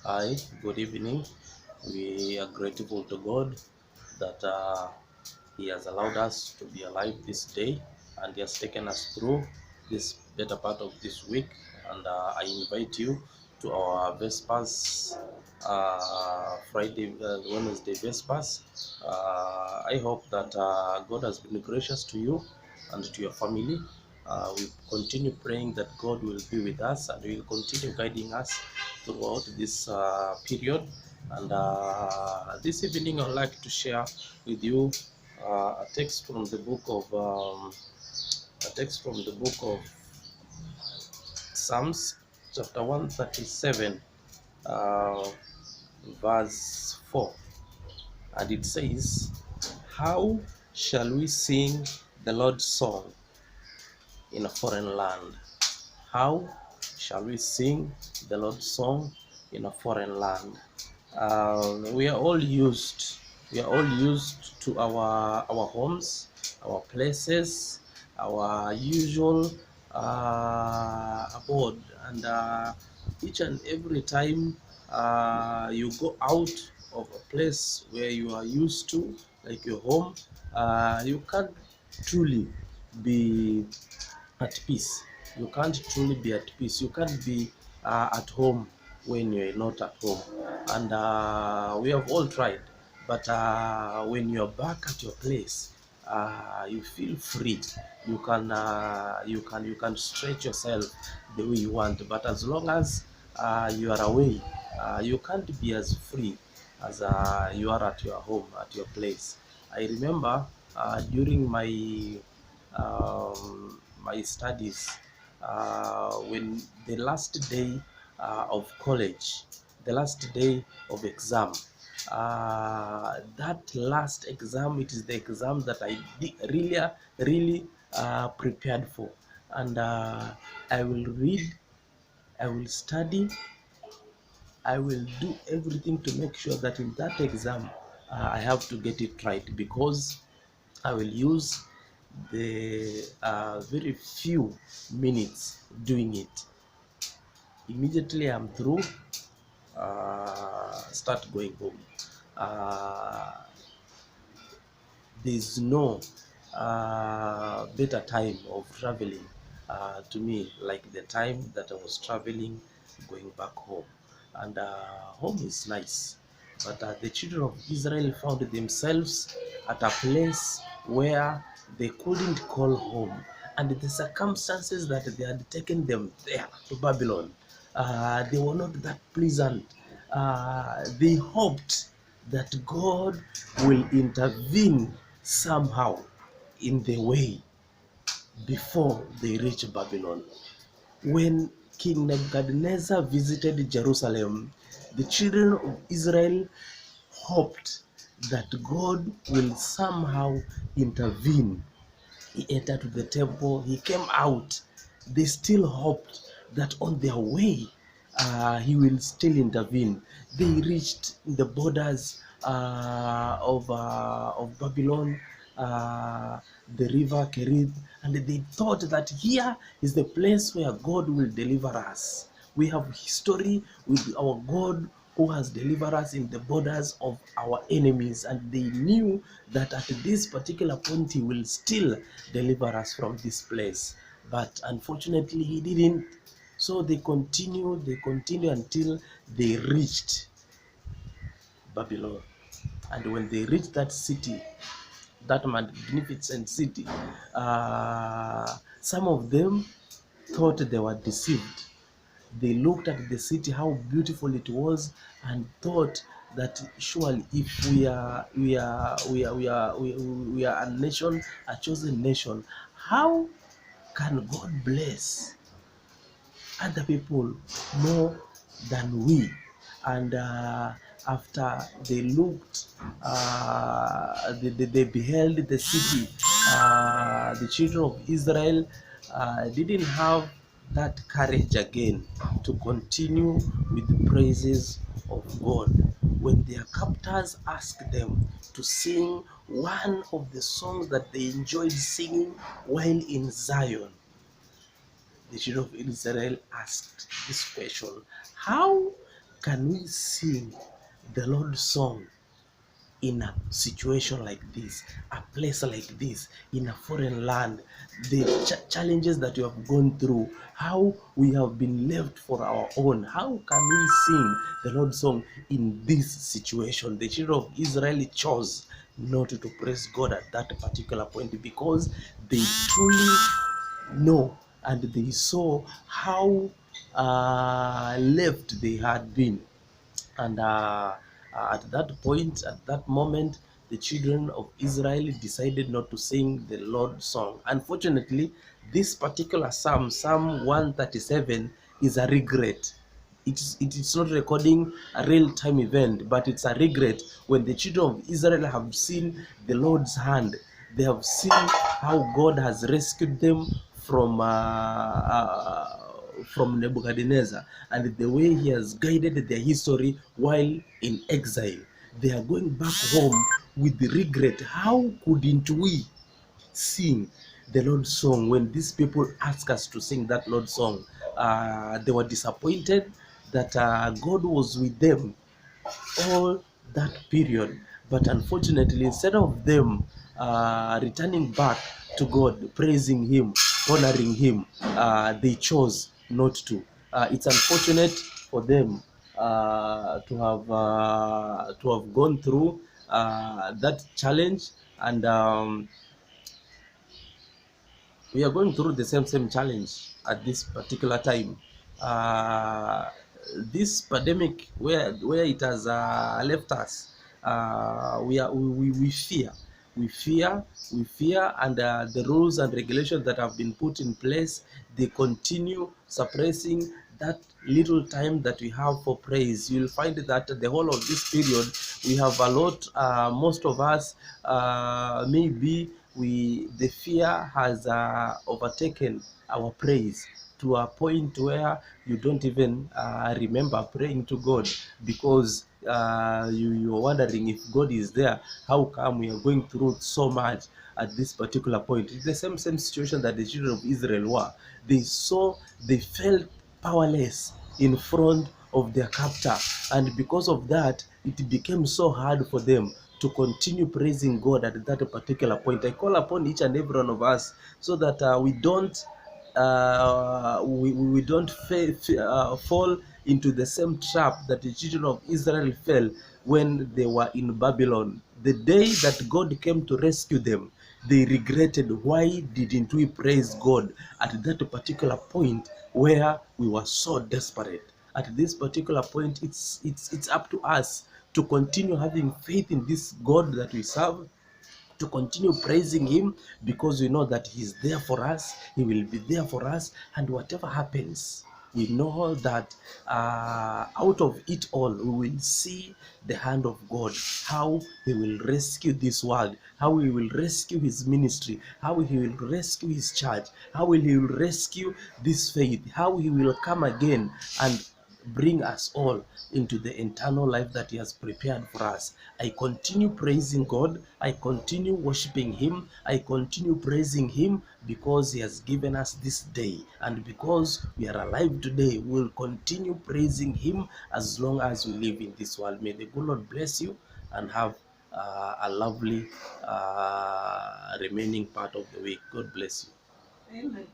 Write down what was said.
Hi, good evening. We are grateful to God that He has allowed us to be alive this day and He has taken us through this better part of this week. And I invite you to our Vespers Friday, Wednesday Vespers. I hope that God has been gracious to you and to your family. We continue praying that God will be with us and will continue guiding us throughout this period. And this evening, I'd like to share with you a text from the book of Psalms, chapter 137, uh, verse 4, and it says, "How shall we sing the Lord's song in a foreign land? How shall we sing the Lord's song in a foreign land?" We are all used. We are all used to our homes, our places, our usual abode, and each and every time you go out of a place where you are used to, like your home, you can't truly be at peace. You can't truly be at peace. You can't be at home when you're not at home. And we have all tried. But when you're back at your place, you feel free. You can stretch yourself the way you want. But as long as you are away, you can't be as free as you are at your home, at your place. I remember during my studies, when the last day of college, the last day of exam, that last exam, it is the exam that I really prepared for. And I will read, I will study, I will do everything to make sure that in that exam I have to get it right, because I will use the very few minutes doing it. Immediately I'm through, start going home. Uh, there's no better time of traveling to me like the time that I was traveling going back home. And home is nice, but the children of Israel found themselves at a place where they couldn't call home, and the circumstances that they had taken them there to Babylon, they were not that pleasant. They hoped that God will intervene somehow in the way before they reach Babylon. When King Nebuchadnezzar visited Jerusalem, the children of Israel hoped that God will somehow intervene. He entered to the temple, he came out. They still hoped that on their way he will still intervene. They reached the borders of Babylon, the river Kerith, and they thought that here is the place where God will deliver us. We have history with our God who has delivered us in the borders of our enemies, and they knew that at this particular point he will still deliver us from this place. But unfortunately he didn't. So they continue until they reached Babylon. And when they reached that city, that magnificent city, some of them thought they were deceived. They looked at the city, how beautiful it was, and thought that surely if we are a nation, a chosen nation, how can God bless other people more than we? And after they looked, they beheld the city, the children of Israel didn't have that courage again to continue with the praises of God. When their captors asked them to sing one of the songs that they enjoyed singing while in Zion, the children of Israel asked this question: how can we sing the Lord's song in a situation like this, a place like this, in a foreign land, the challenges that you have gone through, how we have been left for our own? How can we sing the Lord's song in this situation? The children of Israel chose not to praise God at that particular point because they truly know and they saw how left they had been. And at that point, at that moment, the children of Israel decided not to sing the Lord's song. Unfortunately, this particular psalm, Psalm 137, is a regret. It is not recording a real-time event, but it's a regret when the children of Israel have seen the Lord's hand. They have seen how God has rescued them from Nebuchadnezzar, and the way he has guided their history while in exile. They are going back home with the regret. How couldn't we sing the Lord's song when these people ask us to sing that Lord's song? They were disappointed that God was with them all that period. But unfortunately, instead of them returning back to God, praising Him, honoring Him, they chose not to. It's unfortunate for them to have gone through that challenge, and we are going through the same challenge at this particular time. Uh, this pandemic, where it has left us, we fear, we fear, we fear, and the rules and regulations that have been put in place, they continue suppressing that little time that we have for praise. You'll find that the whole of this period, we have a lot. Most of us, maybe the fear has overtaken our praise to a point where you don't even remember praying to God, because you're wondering if God is there. How come we are going through so much at this particular point? It's the same situation that the children of Israel were. They felt powerless in front of their captor, and because of that, it became so hard for them to continue praising God at that particular point. I call upon each and every one of us so that we don't fall into the same trap that the children of Israel fell when they were in Babylon. The day that God came to rescue them, they regretted, why didn't we praise God at that particular point where we were so desperate? At this particular point, it's up to us to continue having faith in this God that we serve, to continue praising Him, because we know that He's there for us, He will be there for us, and whatever happens, we know that out of it all, we will see the hand of God, how He will rescue this world, how He will rescue His ministry, how He will rescue His church, how He will rescue this faith, how He will come again and bring us all into the eternal life that He has prepared for us. I continue praising God. I continue worshiping Him. I continue praising Him because He has given us this day. And because we are alive today, we will continue praising Him as long as we live in this world. May the good Lord bless you and have a lovely remaining part of the week. God bless you. Amen.